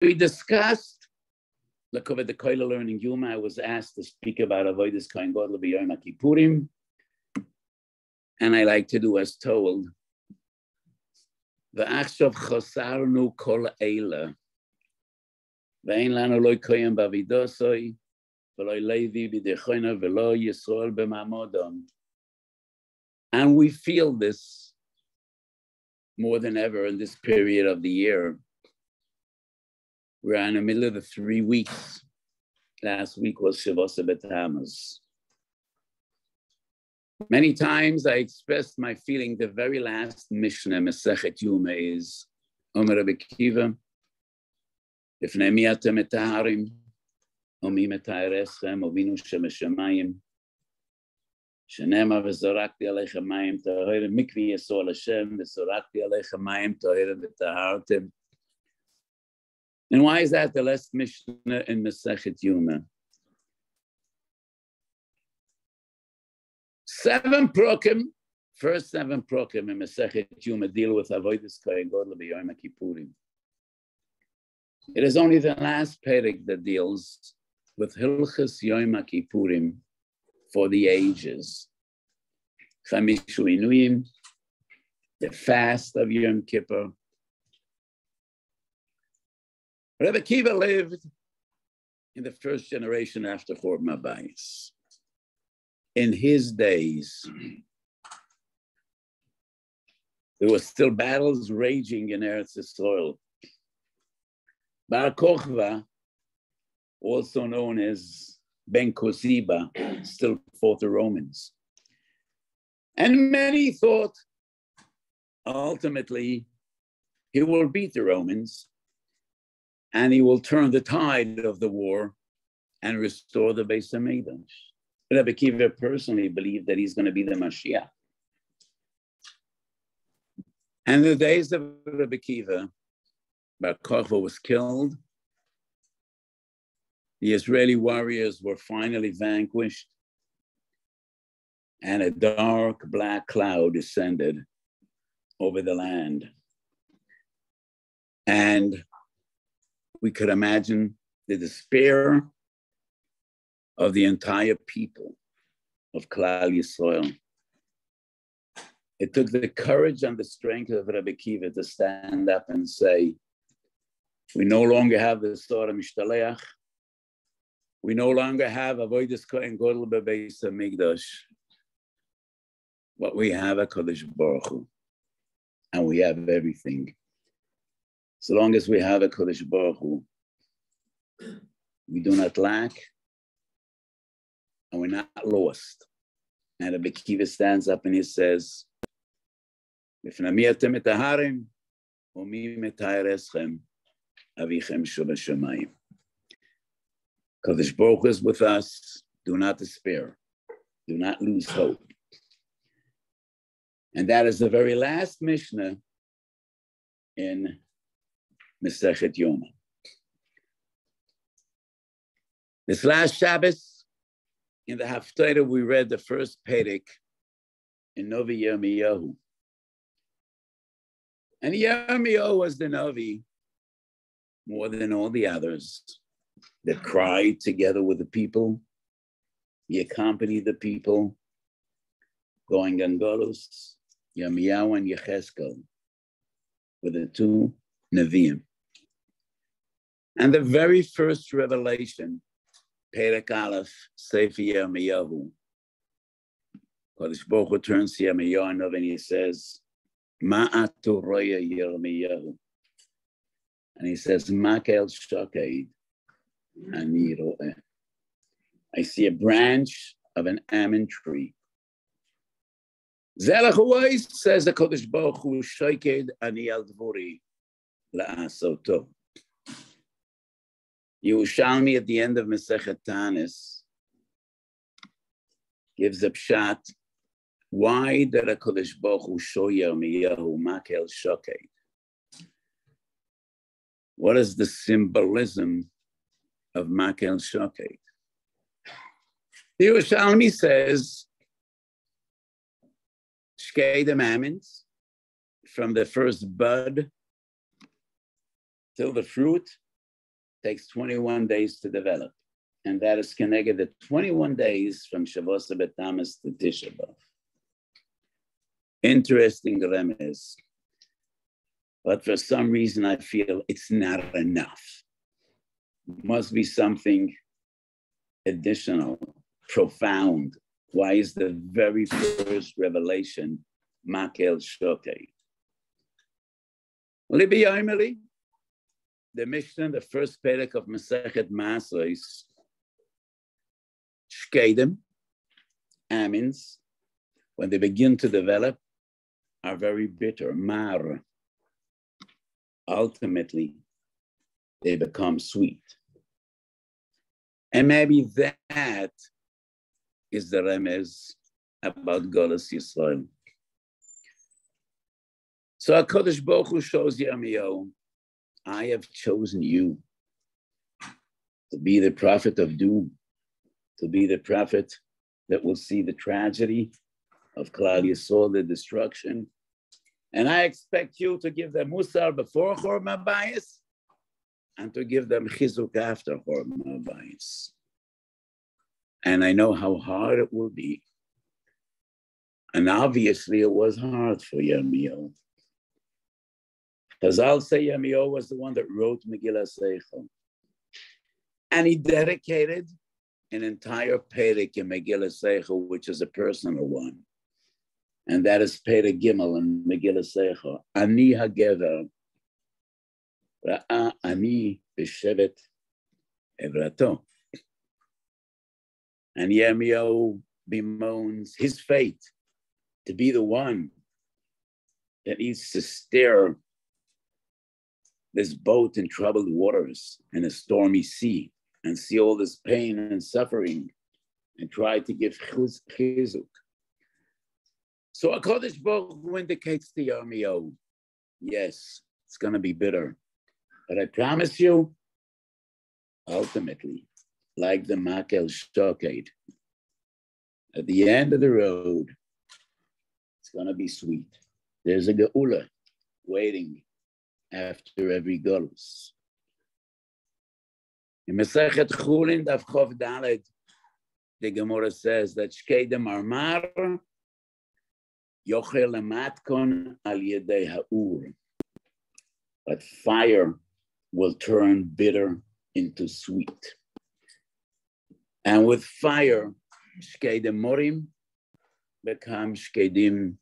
We discussed the Koila learning Yuma. I was asked to speak about Avodas Kohen Gadol b'Yom Kippurim, and I like to do as told. V'achshav chosarnu kol eila, ve'en lanu lo koyim b'avidosoi, v'lo levi b'dechona, v'lo Yisrael b'mamodam. And we feel this more than ever in this period of the year. We're in the middle of the 3 weeks. Last week was Shavos B'Tammuz. Many times I expressed my feeling. The very last Mishnah, Masechet Yuma, is Omer Rabbi Akiva, Ifnei mi atem metaharim, Omi metahareschem, Ovinu shemeshamayim, Shenema v'zorakti aleichem mayim tahirim, Mikvi yisol Hashem, v'zorakti aleichem mayim tahirim v'tahartim. And why is that the last Mishnah in Masechet Yuma? 7 prokim, first 7 prokim in Masechet Yuma deal with Avodas Kohen Gadol b'Yom Kippurim. It is only the last perek that deals with Hilchos Yom Kippurim for the ages. Chamishu Inuyim, the fast of Yom Kippur. Rabbi Akiva lived in the first generation after Churban Weiss. In his days, there were still battles raging in Eretz Yisrael. Bar Kochva, also known as Ben Kosiba, still fought the Romans. And many thought ultimately he will beat the Romans and he will turn the tide of the war and restore the Beis HaMikdash. Rabbi Akiva personally believed that he's going to be the Mashiach. And in the days of Rabbi Akiva, Bar Kochva was killed. The Israeli warriors were finally vanquished, and a dark black cloud descended over the land. And we could imagine the despair of the entire people of Klal Yisrael. It took the courage and the strength of Rabbi Akiva to stand up and say, we no longer have the Torah Mishtaleach. We no longer have Avodas Kohen Gadol b'Beis HaMikdash. But we have a Kodesh Baruch Hu, and we have everything. So long as we have a Kodesh Baruch Hu, we do not lack, and we're not lost. And Rabbi Akiva stands up and he says, Kodesh Baruch Hu is with us. Do not despair. Do not lose hope. And that is the very last Mishnah in Masechet Yoma. This last Shabbos, in the Haftarah, we read the first perek in Novi Yirmiyahu. And Yirmiyahu was the Novi, more than all the others, that cried together with the people. He accompanied the people, going on Golus. Yirmiyahu and Yecheskel were the 2 Nevi'im. And the very first revelation, Perek Aleph, Sefer Yirmiyahu, Kodesh Baruch Hu turns to Yirmiyahu and he says, Ma atu roya Yirmiyahu. And he says, Makel shoked ani ro'eh. I see a branch of an almond tree. Zelach Weiss says the Kodesh Baruch Hu shoked ani al dvori la'asoto. Yerushalmi at the end of Masechet Tanis gives a pshat. Why did a Kodesh Baruch Hu show Yirmiyahu Makel Shoked? What is the symbolism of Makel Shoked? Yerushalmi says, Shkei the almonds, from the first bud till the fruit, takes 21 days to develop. And that is connected the 21 days from Shavuos B'Tamas to Tisha B'Av. Interesting remez. But for some reason, I feel it's not enough. Must be something additional, profound. Why is the very first revelation Makel Shokei? Libi Yoimeli, the Mishnah, the first perek of Masechet Masos, Shkedim, amins, when they begin to develop, are very bitter, mar. Ultimately, they become sweet. And maybe that is the remez about Golus Yisrael. So HaKadosh Baruch Hu shows Yirmiyahu, I have chosen you to be the prophet of doom, to be the prophet that will see the tragedy of Klal Yisrael, the destruction. And I expect you to give them Musar before Chorma Bayis and to give them Chizuk after Chorma Bayis. And I know how hard it will be. And obviously it was hard for Yirmiyahu. Because I'll say Yirmiyahu was the one that wrote Megillah Seichel. And he dedicated an entire perek in Megillah Seichel, which is a personal one. And that is Perek Gimel in Megillah Seichel. Ani hagever, ra'a ani b'shevet evrato. And Yirmiyahu bemoans his fate to be the one that needs to steer this boat in troubled waters in a stormy sea and see all this pain and suffering and try to give chizuk. So HaKadosh Baruch Hu indicates to Yirmiyahu, yes, it's going to be bitter, but I promise you, ultimately, like the Makel Shoked, at the end of the road, it's going to be sweet. There's a geula waiting after every golus. In Masechet Chulin, Daf Chof Daled, the Gemara says that Shkedim Armar Yochel Matkon Al Yedei Ha'ur. But fire will turn bitter into sweet. And with fire, Shkedim Morim become Shkedim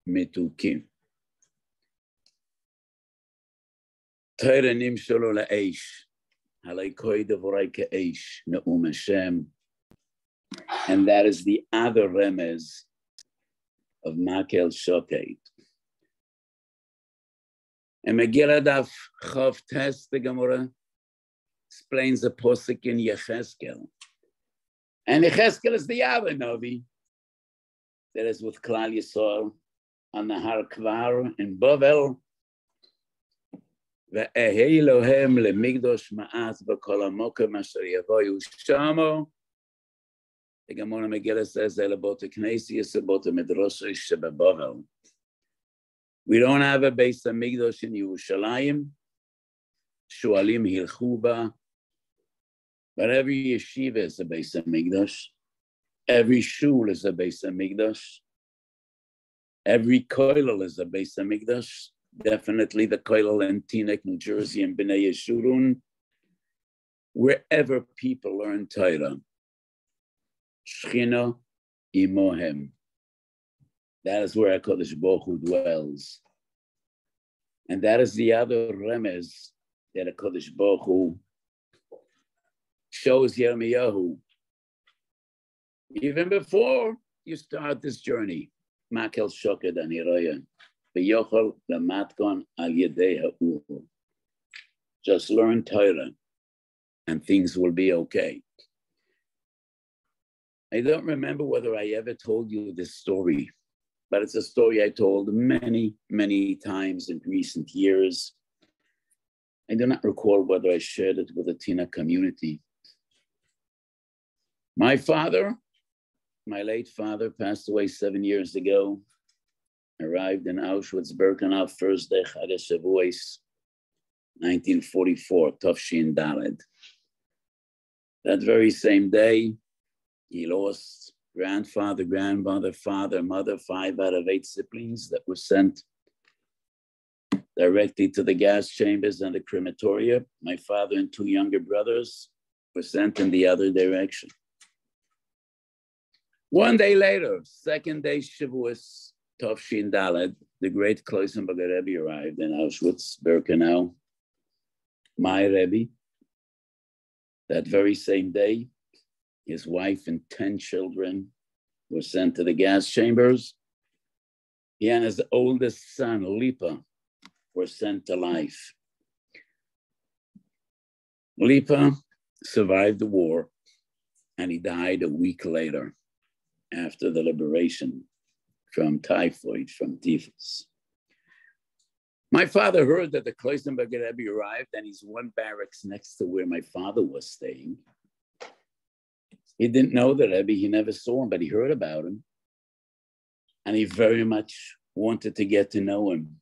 Metukim. Teire nimsholo la'eish, halei koi devorei ke'eish, ne'um Hashem. And that is the other remez of Makel Shoked. And Megillah Daf Chav Tes, the Gemara, explains the posuk in Yecheskel. And Yecheskel is the other Novi that is with Klal Yisrael on the Har Kvar in Bavel. ואהי אלוהם למקדוש מעט בכל המוקם אשר יבואו שמו. The Gemara Megillah says that about the Knesset, about the Midrash Shebabavel. We don't have a Beis HaMikdash in Yerushalayim. Shualim hilchu ba. But every yeshiva is a Beis HaMikdash. Every shul is a Beis HaMikdash. Every koilel is a Beis HaMikdash. Definitely the koilel in Teaneck, New Jersey, and Bnei Yeshurun. Wherever people learn Torah. Shechina imohem. That is where HaKadosh Baruch Hu dwells. And that is the other remez that HaKadosh Baruch Hu shows Yirmiyahu. Even before you start this journey, Makel Shoked Aniraya, V'yochel Lamatkon Al Yedei Ha'ur. Just learn Torah and things will be okay. I don't remember whether I ever told you this story, but it's a story I told many, many times in recent years. I do not recall whether I shared it with the Tina community. My father, my late father, passed away 7 years ago. Arrived in Auschwitz-Birkenau, first day Chag HaShavuos, 1944, Tafshin Daled. That very same day, he lost grandfather, grandmother, father, mother, 5 out of 8 siblings that were sent directly to the gas chambers and the crematoria. My father and 2 younger brothers were sent in the other direction. 1 day later, 2nd day Shavuos, Tafshin Daled, the great Kloisenberger Rebbe arrived in Auschwitz, Birkenau. My Rebbe, that very same day, his wife and 10 children were sent to the gas chambers. He and his oldest son, Lipa, were sent to life. Lipa survived the war, and he died a week later after the liberation from typhoid, from typhus. My father heard that the Kloisenberger Rebbe arrived, and he's 1 barracks next to where my father was staying. He didn't know the Rebbe, he never saw him, but he heard about him. And he very much wanted to get to know him.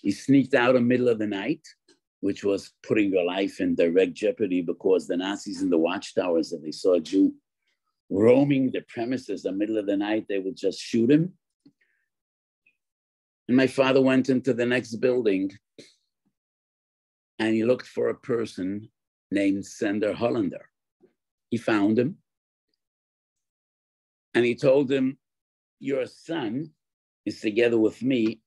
He sneaked out in the middle of the night, which was putting your life in direct jeopardy because the Nazis in the watchtowers, if they saw a Jew roaming the premises in the middle of the night, they would just shoot him. And my father went into the next building and he looked for a person named Sender Hollander. He found him and he told him, your son is together with me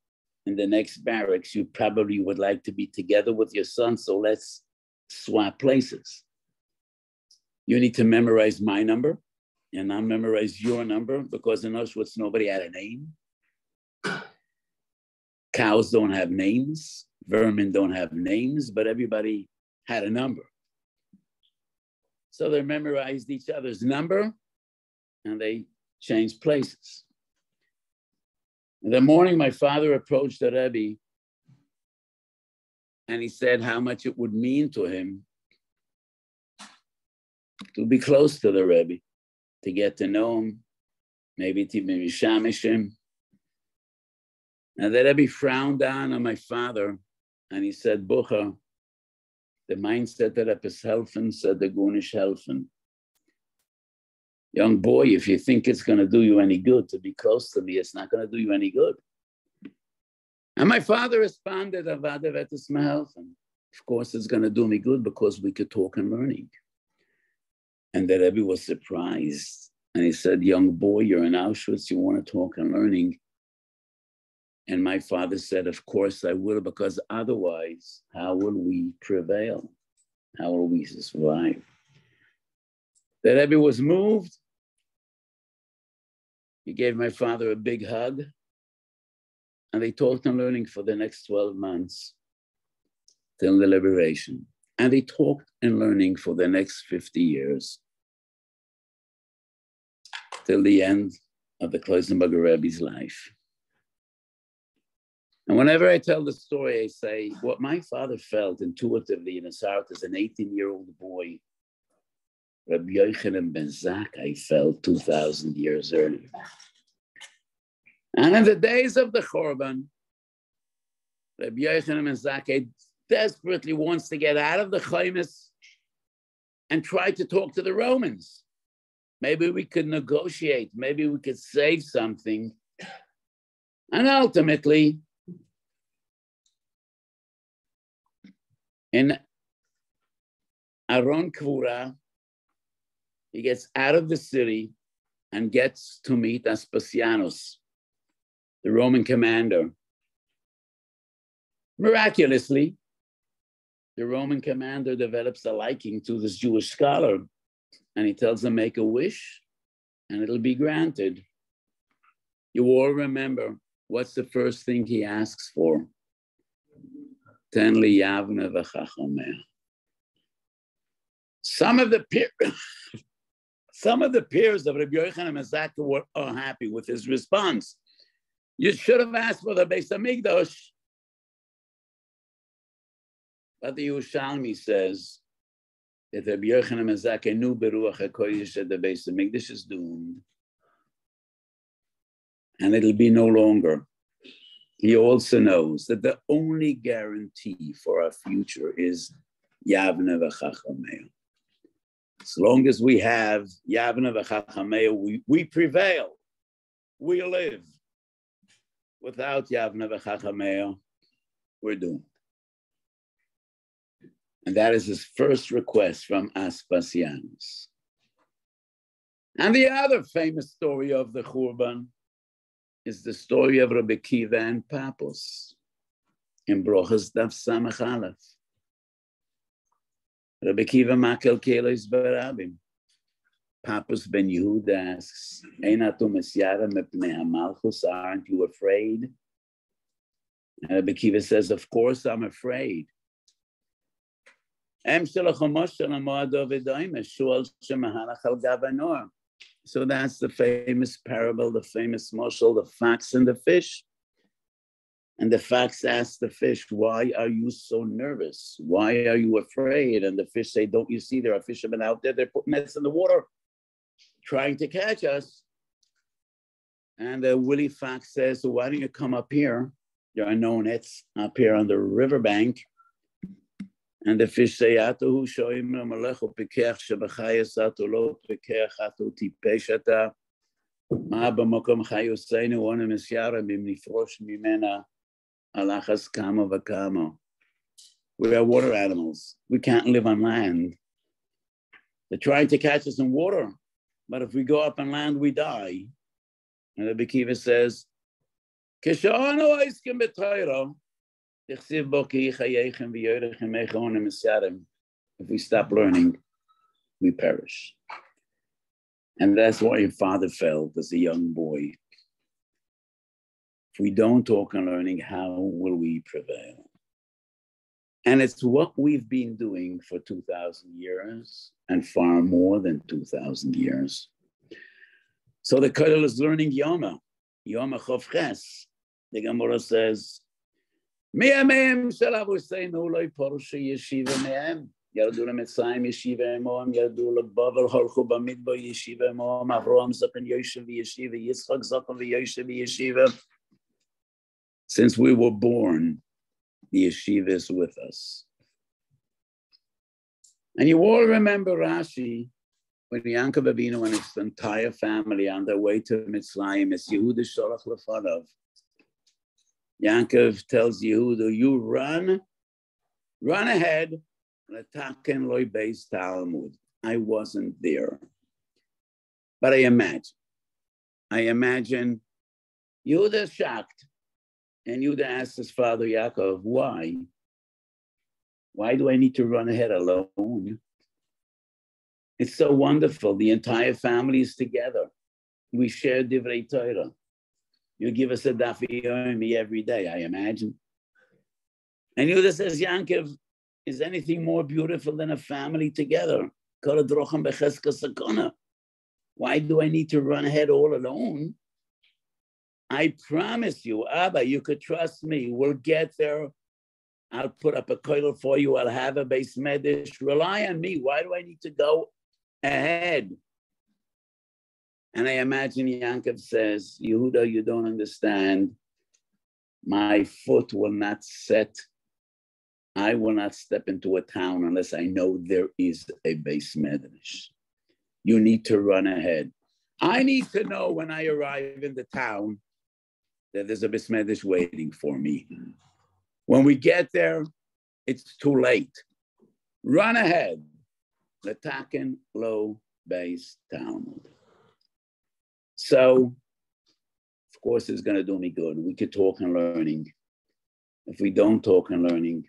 in the next barracks. You probably would like to be together with your son, so let's swap places. You need to memorize my number and I'll memorize your number, because in Auschwitz, nobody had a name. Cows don't have names, vermin don't have names, but everybody had a number. So they memorized each other's number and they changed places. In the morning, my father approached the Rebbe and he said how much it would mean to him to be close to the Rebbe, to get to know him, maybe to be mishamish him. And the Rebbe frowned down on my father and he said, Bucha, the mindset that is helfen, said the Gunish helfen. Young boy, if you think it's going to do you any good to be close to me, it's not going to do you any good. And my father responded, of course, it's going to do me good because we could talk and learning. And the Rebbe was surprised. And he said, young boy, you're in Auschwitz, you want to talk and learning. And my father said, of course I will, because otherwise, how will we prevail? How will we survive? The Rebbe was moved. He gave my father a big hug. And they talked and learning for the next 12 months till the liberation. And they talked and learning for the next 50 years till the end of the Kloisenberger Rebbe's life. And whenever I tell the story, I say, what my father felt intuitively in his heart as an 18-year-old boy, Rabbi Yochanan ben Zakkai felt 2,000 years earlier. And in the days of the Chorban, Rabbi Yochanan ben Zakkai desperately wants to get out of the Chaimis and try to talk to the Romans. Maybe we could negotiate, maybe we could save something. And ultimately, in Aron Kvura, he gets out of the city and gets to meet Aspasianus, the Roman commander. Miraculously, the Roman commander develops a liking to this Jewish scholar, and he tells him, make a wish, and it'll be granted. You all remember, what's the first thing he asks for? Ten li yavne v'chachomeh. Some of the peers of Rabbi Yochanan ben Zakkai were unhappy with his response. You should have asked for the Beis Hamikdash. But the Yerushalmi says that Rabbi Yochanan ben Zakkai knew beruach hakodesh that the Beis Hamikdash is doomed, and it'll be no longer he also knows that the only guarantee for our future is Yavne v'Chachamei. As long as we have Yavne v'Chachamei, we prevail, we live. Without Yavne v'Chachamei, we're doomed. And that is his first request from Aspasianus. And the other famous story of the Churban is the story of Rabbi Kiva and Pappos in Brochas Daf Samach Aleph. Rabbi Kiva Makel Kelos Barabim. Pappos ben Yehuda asks, Einatu Mesyara mepnei hamalchus, aren't you afraid? And Rabbi Kiva says, of course I'm afraid. So that's the famous parable, the famous moshel, the fox and the fish. And the fox asks the fish, why are you so nervous? Why are you afraid? And the fish say, don't you see there are fishermen out there, they're putting nets in the water, trying to catch us. And the Willie Fox says, so why don't you come up here? There are no nets up here on the riverbank. And the fish say, Atu shoim malechu pekech shebachayas atu lo pekech atu tipeshata ma b'makom chayuseinu onem esyara b'mnifrosh mimena alachas kama v'kama. We are water animals. We can't live on land. They're trying to catch us in water, but if we go up on land, we die. And the Bekiva says, Kishanu oiskim b'toiro. If we stop learning, we perish. And that's why your father felt as a young boy. If we don't talk on learning, how will we prevail? And it's what we've been doing for 2,000 years and far more than 2,000 years. So the Kollel is learning Yoma Chov Ches. The Gemara says, Mi'ameim shel Avuseinu lo yiporshu yeshiva me'em. Yardu leMitzrayim yeshiva emoam. Yardu leBavel holchu b'midbar yeshiva emoam. Avraham zaken yoshev v'yeshiva. Yitzchak zaken v'yoshev v'yeshiva. Since we were born, the yeshiva is with us. And you all remember Rashi, when Yaakov Avinu and his entire family on their way to Mitzrayim, it's Yehuda Sholach Lefanav. Yaakov tells Yehuda, you run ahead. I wasn't there. But I imagine Yehuda is shocked. And Yehuda asks his father Yaakov, why? Why do I need to run ahead alone? It's so wonderful. The entire family is together. We share Divrei Torah. You give us a daf yomi every day, I imagine. And Yehuda says, Yaakov, is anything more beautiful than a family together? Why do I need to run ahead all alone? I promise you, Abba, you could trust me. We'll get there. I'll put up a kollel for you. I'll have a base medish. Rely on me. Why do I need to go ahead? And I imagine Yaakov says, Yehuda, you don't understand. My foot will not set. I will not step into a town unless I know there is a base medrash. You need to run ahead. I need to know when I arrive in the town that there's a base medrash waiting for me. When we get there, it's too late. Run ahead. Letaken low base town. So, of course, it's going to do me good. We could talk and learning. If we don't talk and learning,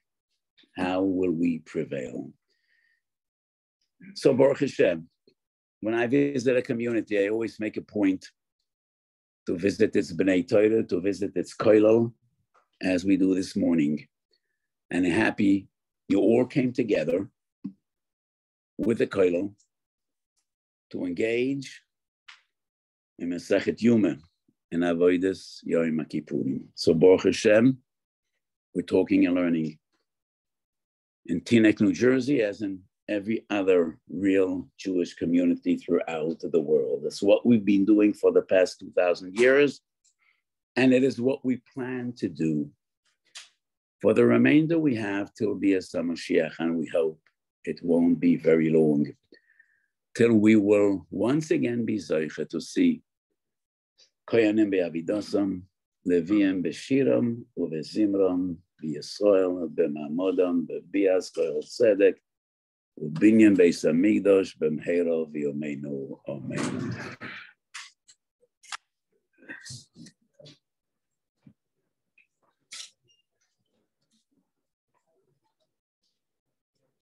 how will we prevail? So, Baruch Hashem, when I visit a community, I always make a point to visit its B'nai Torah, to visit its kollel, as we do this morning. And happy you all came together with the kollel to engage in Masechet Yuma in Avodas Yom Kippurim. So Baruch Hashem, we're talking and learning in Teaneck, New Jersey, as in every other real Jewish community throughout the world. That's what we've been doing for the past 2,000 years. And it is what we plan to do for the remainder we have till Bias HaMashiach, and we hope it won't be very long, till we will once again be Zoicha to see Koyanim be'avidosam, Leviim be'shiram, uve'zimram, be'Yisrael, be'mamodam, be'bias koyel tzedek, u'binyan be'is hamikdash, be'mheira v'yomeinu. Amen.